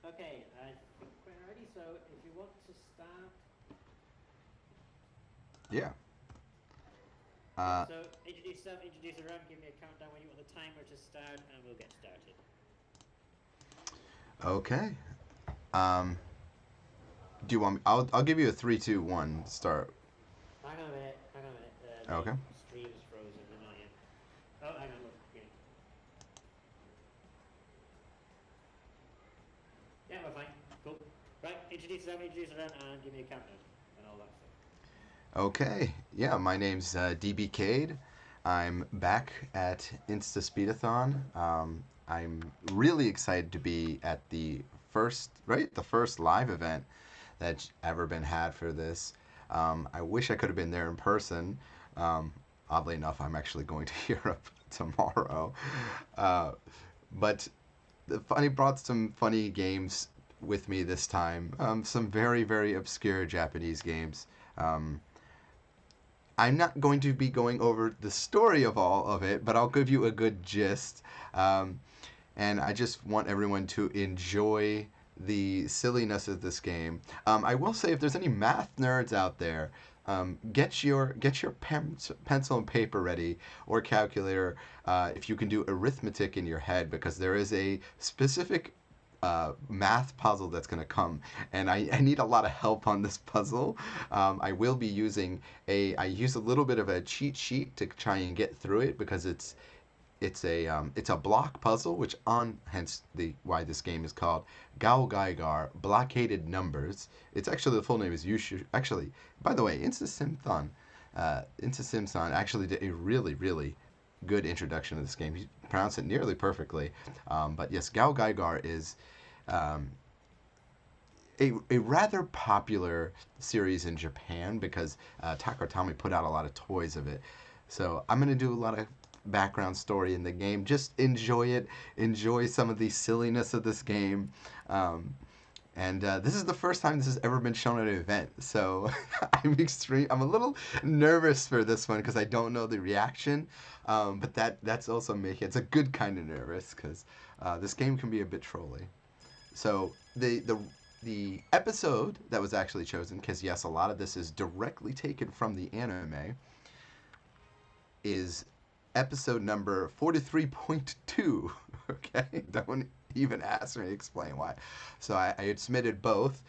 Okay, I think we're ready. So if you want to start, Yeah. yep. Uh, So introduce yourself, introduce the room, give me a countdown when you want the timer to start, and we'll get started. okay. Um, do you want me? I'll give you a three, two, one start. Hang on a minute. Hang on a minute. Okay. The stream's frozen. Annoying. Oh, hang on. Look. Okay. Yeah, we're fine. Cool. Right. Introduce yourself, introduce the room, and give me a countdown and all that stuff. Okay. Yeah, my name's DBcade. I'm back at InstaSpeedathon. I'm really excited to be at the first live event that's ever been had for this. I wish I could have been there in person. Um, Oddly enough, I'm actually going to Europe tomorrow. Uh, but the funny brought some funny games with me this time. Some very very obscure Japanese games. Um, I'm not going to be going over the story of all of it, but I'll give you a good gist. Um, and I just want everyone to enjoy the silliness of this game. I will say, if there's any math nerds out there, get your pencil and paper ready or calculator if you can do arithmetic in your head, because there is a specific math puzzle that's going to come, and I need a lot of help on this puzzle. I will be using I use a little bit of a cheat sheet to try and get through it, because it's a block puzzle, which on hence the why this game is called GaoGaiGar Blockaded Numbers. It's actually, the full name is Yuusha. Actually, by the way, InstaSimthon actually did a really really good introduction to this game. He pronounced it nearly perfectly. But yes, GaoGaiGar is um, a rather popular series in Japan, because Takara put out a lot of toys of it. So I'm going to do a lot of background story in the game. Just enjoy it. Enjoy some of the silliness of this game. Um, and this is the first time this has ever been shown at an event, so I'm a little nervous for this one because I don't know the reaction. But that's also making it's a good kind of nervous, because this game can be a bit trolly. So the episode that was actually chosen, because yes, a lot of this is directly taken from the anime, is episode number 43.2. Okay, don't even ask me to explain why. So I had submitted both,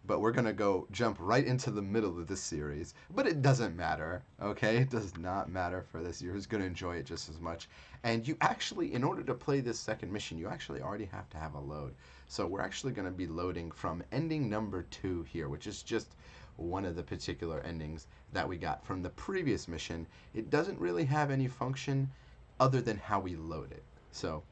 but we're gonna go jump right into the middle of this series. But it doesn't matter. Okay, it does not matter for this. You're just gonna enjoy it just as much. And you actually, in order to play this second mission, you actually already have to have a load. So we're actually gonna be loading from ending number 2 here, which is just one of the particular endings that we got from the previous mission. It doesn't really have any function other than how we load it. So,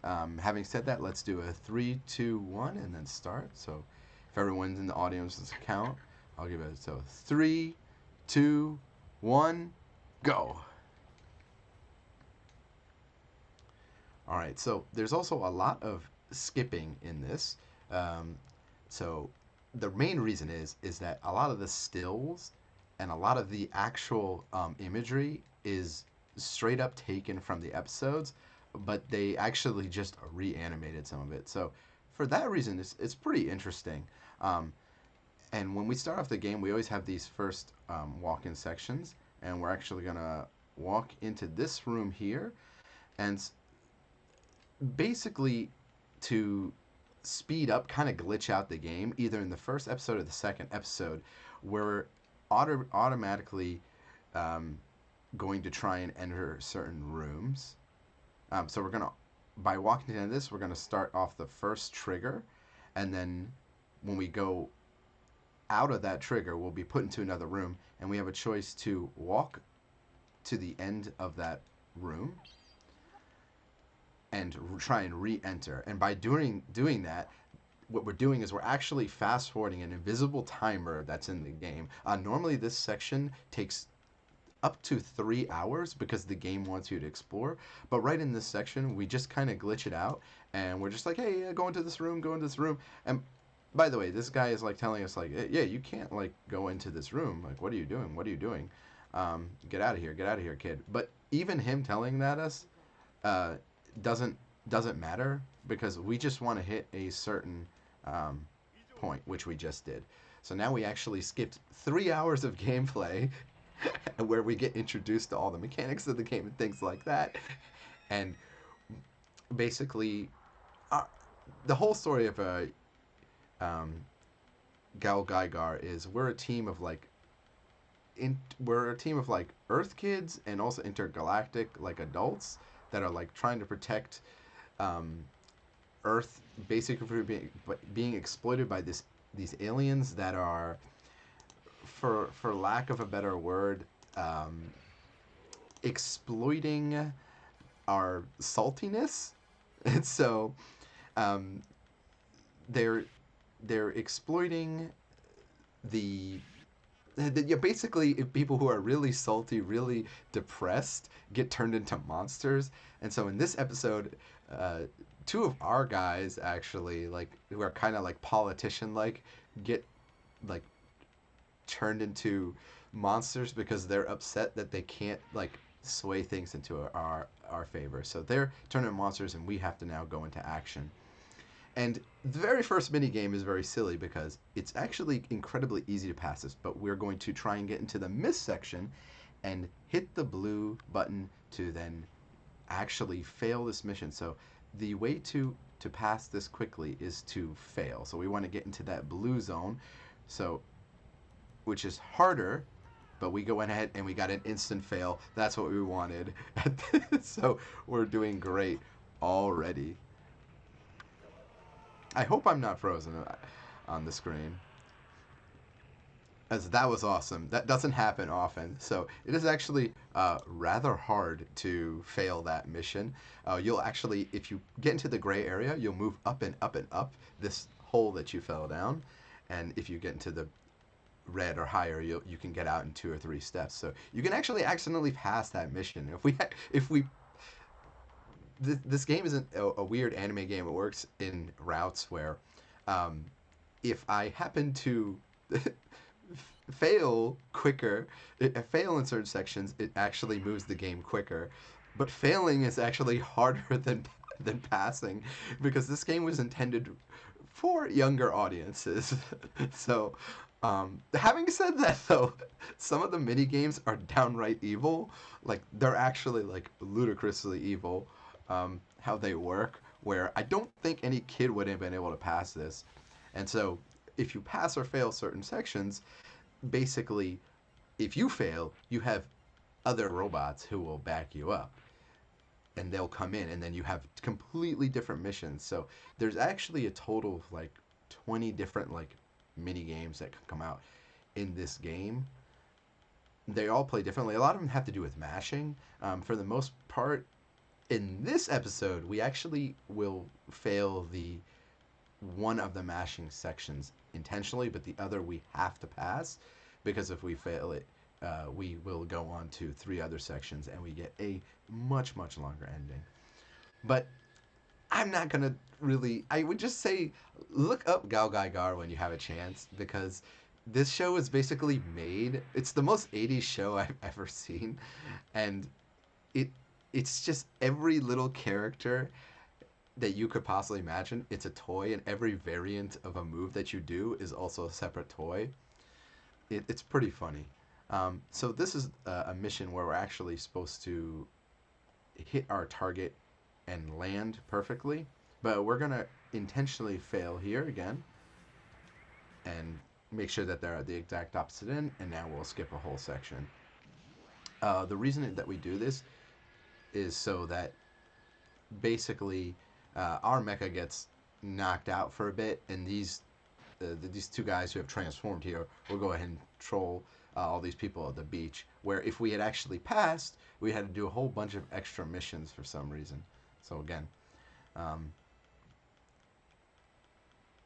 having said that, let's do a three, two, one, and then start. So, if everyone's in the audience's count, I'll give it. So, three, two, one, go. All right. So, there's also a lot of skipping in this. Um, so, the main reason is that a lot of the stills and a lot of the actual imagery is straight up taken from the episodes, but they actually just reanimated some of it. So for that reason, it's pretty interesting. Um, and when we start off the game, we always have these first walk-in sections, and we're actually gonna walk into this room here, and basically to speed up, kind of glitch out the game, either in the first episode or the second episode, we're automatically um, going to try and enter certain rooms. So we're gonna, by walking into this, we're gonna start off the first trigger, and then when we go out of that trigger, we'll be put into another room, and we have a choice to walk to the end of that room and try and re-enter. And by doing that, what we're doing is we're actually fast forwarding an invisible timer that's in the game. Normally, this section takes up to 3 hours because the game wants you to explore. But right in this section, we just kind of glitch it out, and we're just like, hey, go into this room, go into this room. And by the way, this guy is like telling us like, yeah, you can't like go into this room. Like, what are you doing? What are you doing? Get out of here, kid. But even him telling that us uh, doesn't doesn't matter because we just want to hit a certain um, point, which we just did. So now we actually skipped 3 hours of gameplay where we get introduced to all the mechanics of the game and things like that. And basically, uh, the whole story of um, GaoGaiGar is we're a team of like Earth kids and also intergalactic like adults that are like trying to protect um, Earth basically for being exploited by these aliens that are, for lack of a better word, um, exploiting our saltiness. And so um, they're they're exploiting the yeah, basically if people who are really salty, really depressed, get turned into monsters. And so in this episode, uh, two of our guys actually like who are kind of like politician like get like turned into monsters because they're upset that they can't like sway things into our favor. So they're turned into monsters, and we have to now go into action. And the very first mini game is very silly because it's actually incredibly easy to pass this, but we're going to try and get into the miss section and hit the blue button to then actually fail this mission. So the way to pass this quickly is to fail. So we want to get into that blue zone. So which is harder, but we go ahead and we got an instant fail. That's what we wanted. So we're doing great already. I hope I'm not frozen on the screen. As that was awesome. That doesn't happen often. So it is actually rather hard to fail that mission. You'll actually, if you get into the gray area, you'll move up and up and up this hole that you fell down. And if you get into the red or higher, you can get out in 2 or 3 steps. So you can actually accidentally pass that mission. If we this game isn't a weird anime game. It works in routes where um, if I happen to fail quicker, fail in certain sections, it actually moves the game quicker. But failing is actually harder than passing because this game was intended for younger audiences. So, having said that, though, some of the mini games are downright evil. Like they're actually like ludicrously evil. How they work, where I don't think any kid would have been able to pass this. And so, if you pass or fail certain sections, basically, if you fail, you have other robots who will back you up, and they'll come in, and then you have completely different missions. So there's actually a total of like 20 different like mini games that can come out in this game. They all play differently. A lot of them have to do with mashing. For the most part, in this episode, we actually will fail the one of the mashing sections intentionally, but the other we have to pass because if we fail it, we will go on to 3 other sections and we get a much, much longer ending. But I'm not gonna really. I would just say look up GaoGaiGar when you have a chance because this show is basically made. It's the most 80s show I've ever seen, and it it's just every little character that you could possibly imagine. It's a toy, and every variant of a move that you do is also a separate toy. It's pretty funny. So this is a mission where we're actually supposed to hit our target and land perfectly, but we're gonna intentionally fail here again and make sure that they're at the exact opposite end, and now we'll skip a whole section. The reason that we do this is so that basically our mecha gets knocked out for a bit, and these 2 guys who have transformed here will go ahead and troll all these people at the beach. Where if we had actually passed, we had to do a whole bunch of extra missions for some reason. So again, um,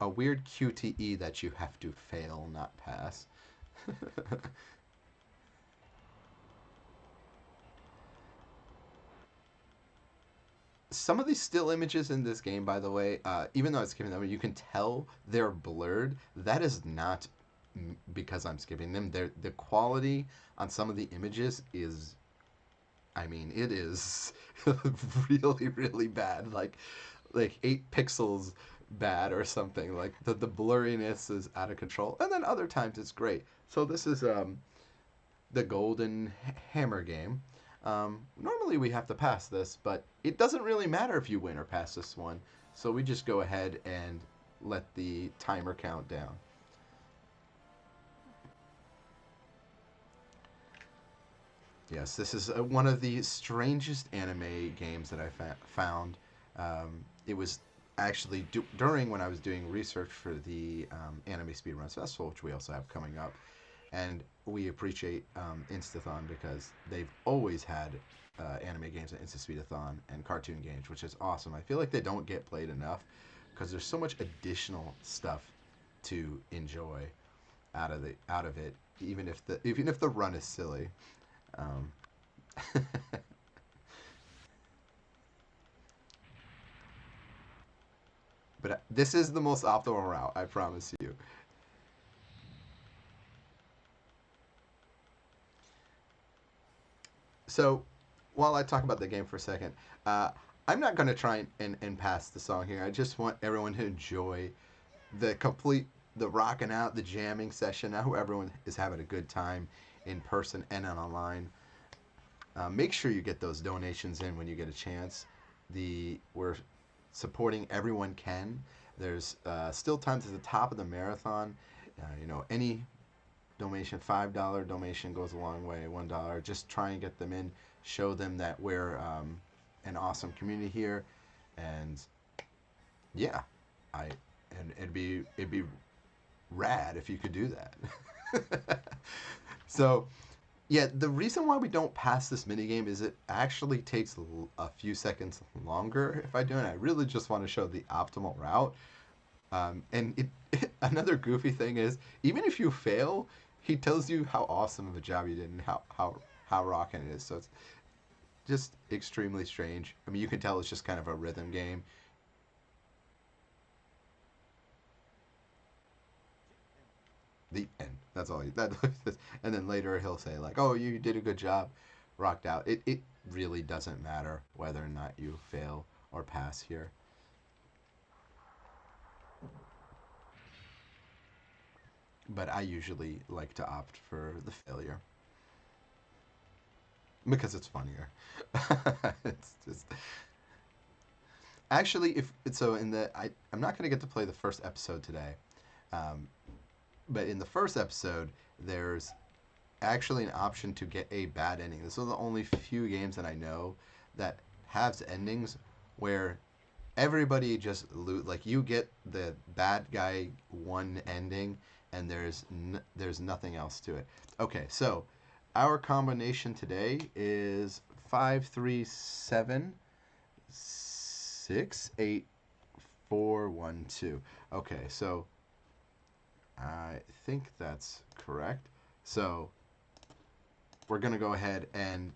a weird QTE that you have to fail, not pass. Some of these still images in this game, by the way, even though I'm skipping them, you can tell they're blurred. That is not because I'm skipping them. The quality on some of the images is I mean, it is really, really bad. Like 8 pixels bad or something. Like the blurriness is out of control. And then other times it's great. So this is the golden hammer game. Normally we have to pass this, but it doesn't really matter if you win or pass this one. So we just go ahead and let the timer count down. Yes, this is one of the strangest anime games that I found. It was actually during when I was doing research for the Anime Speedruns Festival, which we also have coming up, and we appreciate InstaSpeedathon because they've always had anime games at InstaSpeedathon and cartoon games, which is awesome. I feel like they don't get played enough because there's so much additional stuff to enjoy out of it, even if the run is silly. Um, but this is the most optimal route, I promise you. So, while I talk about the game for a second, uh, I'm not going to try and pass the song here. I just want everyone to enjoy the rocking out, the jamming session. I hope everyone is having a good time in person and online. Make sure you get those donations in when you get a chance. We're supporting everyone can. There's still time to the top of the marathon. Any donation, $5 donation goes a long way. $1, just try and get them in. Show them that we're an awesome community here, and yeah, I and it'd be rad if you could do that. So yeah, the reason why we don't pass this minigame is it actually takes a few seconds longer if I do it. I really just want to show the optimal route. And another goofy thing is, even if you fail, he tells you how awesome of a job you did and how rocking it is. So it's just extremely strange. I mean, you can tell it's just kind of a rhythm game. The end. That's all. And then later he'll say like, "Oh, you did a good job, rocked out." It really doesn't matter whether or not you fail or pass here. But I usually like to opt for the failure because it's funnier. It's just actually if so in the I'm not going to get to play the first episode today, um, but in the first episode there's actually an option to get a bad ending. This is the only few games that I know that has endings where everybody just loot, like you get the bad guy one ending and there's nothing else to it. Okay, so our combination today is 5376841 2. Okay, so I think that's correct. So we're going to go ahead and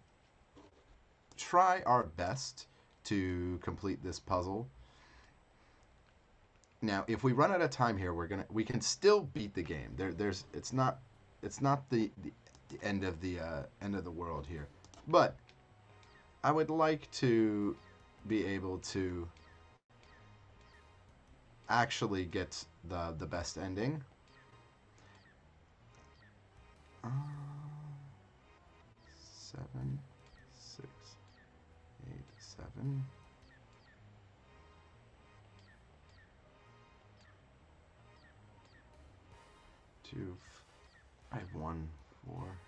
try our best to complete this puzzle. Now, if we run out of time here, we can still beat the game. It's not the end of the world here, but I would like to be able to actually get the best ending. Uh, 7, 6, 8, 7. Two. I have 1, 4,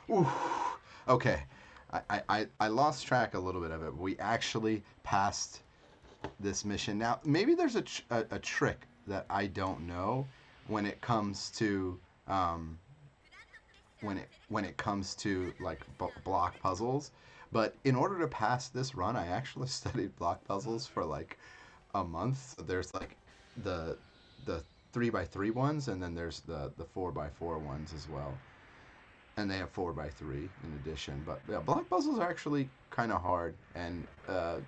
2. Ooh. Okay. I lost track a little bit of it. We actually passed this mission. Now, maybe there's a trick that I don't know when it comes to when it comes to like block puzzles. But in order to pass this run, I actually studied block puzzles for like a month. So there's like the the 3x3 ones, and then there's the 4x4 ones as well. And they have 4x3 in addition. But yeah, block puzzles are actually kind of hard, and I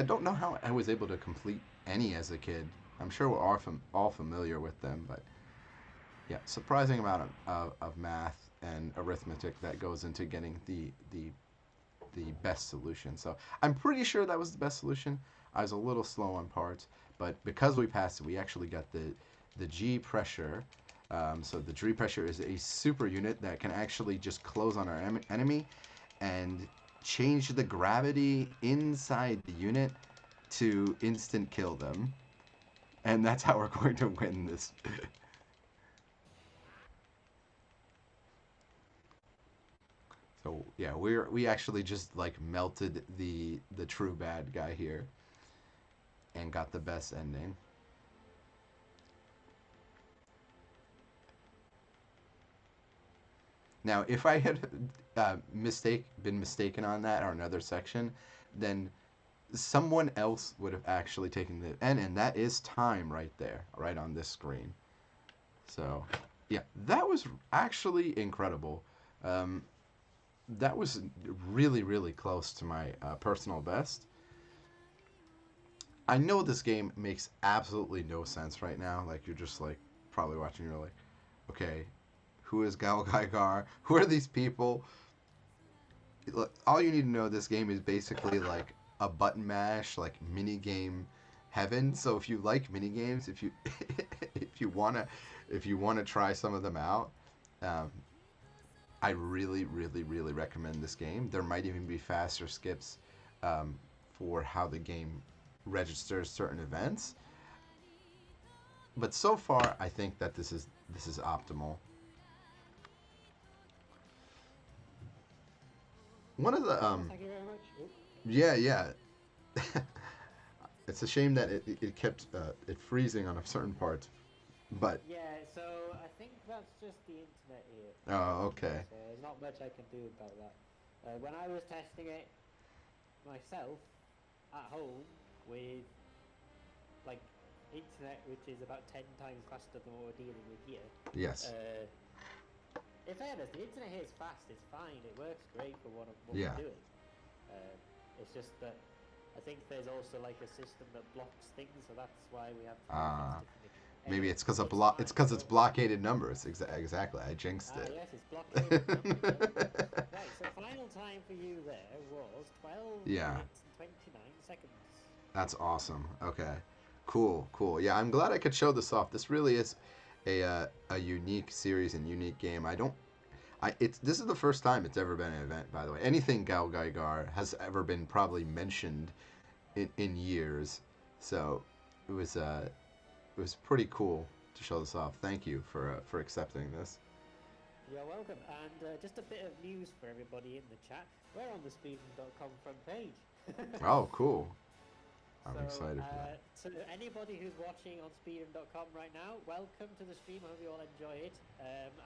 don't know how I was able to complete any as a kid. I'm sure we're all familiar with them, but Yeah, surprising amount of math and arithmetic that goes into getting the best solution. So I'm pretty sure that was the best solution. I was a little slow on parts, but because we passed it, we actually got the G pressure. So the G pressure is a super unit that can actually just close on our enemy and change the gravity inside the unit to instant kill them. And that's how we're going to win this. So yeah, we actually just like melted the true bad guy here and got the best ending. Now, if I had been mistaken on that or another section, then someone else would have actually taken the end, and that is time right there, right on this screen. So, yeah, that was actually incredible. Um, that was really, really close to my personal best. I know this game makes absolutely no sense right now. Like, you're just like probably watching, you're like, okay, who is GaoGaiGar? Who are these people? Look, all you need to know, this game is basically like a button mash, like mini game heaven. So if you like mini games, if you if you wanna try some of them out, um, I really, really, really recommend this game. There might even be faster skips for how the game registers certain events. But so far, I think that this is optimal. One of the Thank you very much. Oop. yeah, yeah. It's a shame that it kept it freezing on a certain part, but Yeah, so I think that's just the internet here. oh, okay. So there's not much I can do about that. When I was testing it myself at home with like internet, which is about 10 times faster than what we're dealing with here. Yes. In fairness, the internet here is fast. It's fine. It works great for what Yeah. we're doing. It's just that I think there's also like a system that blocks things, so that's why we have to do things differently. Maybe Anyway, it's because fine, it's because it's don't- blockaded numbers. Exactly. I jinxed it. Yes, it's blockaded numbers. Right, so final time for you there was 12 Yeah. minutes and 29 seconds. That's awesome. Okay. Cool. Cool. Yeah, I'm glad I could show this off. This really is a unique series and unique game. This is the first time it's ever been an event, by the way. Anything GaoGaiGar has ever been probably mentioned in years. So it was pretty cool to show this off. Thank you for accepting this. You're welcome. And just a bit of news for everybody in the chat. We're on the speedrun.com front page. Oh, cool. I'm So, excited for that. To anybody who's watching on speedrun.com right now, welcome to the stream. I hope you all enjoy it.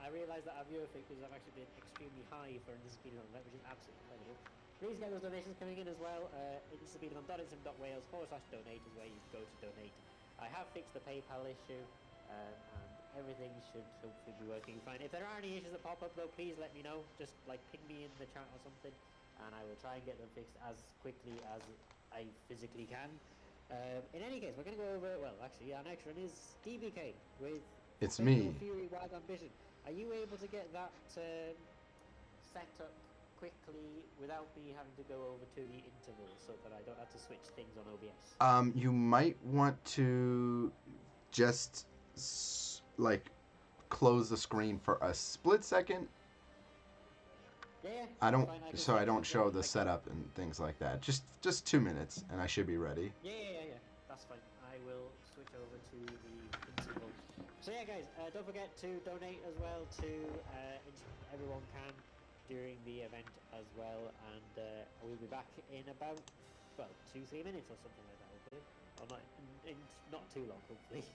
I realise that our viewer figures have actually been extremely high for the speedrun event, which is absolutely incredible. Please get those donations coming in as well. InstaSpeedathon.donate is where you go to donate. I have fixed the PayPal issue, and everything should hopefully be working fine. If there are any issues that pop up though, please let me know. Just like ping me in the chat or something, and I will try and get them fixed as quickly as I physically can. In any case, we're going to go over, well, actually, our next run is DBcade with It's Fatal me. Fury Wild Ambition. Are you able to get that set up quickly without me having to go over to the interval so that I don't have to switch things on OBS? You might want to just like close the screen for a split second. Yeah, I don't, fine, so I don't show the like, setup and things like that. Just 2 minutes, and I should be ready. Yeah. That's fine. I will switch over to the interval. So yeah, guys, don't forget to donate as well to everyone can during the event as well, and we'll be back in about 2-3 minutes or something like that, hopefully, or not too long, hopefully.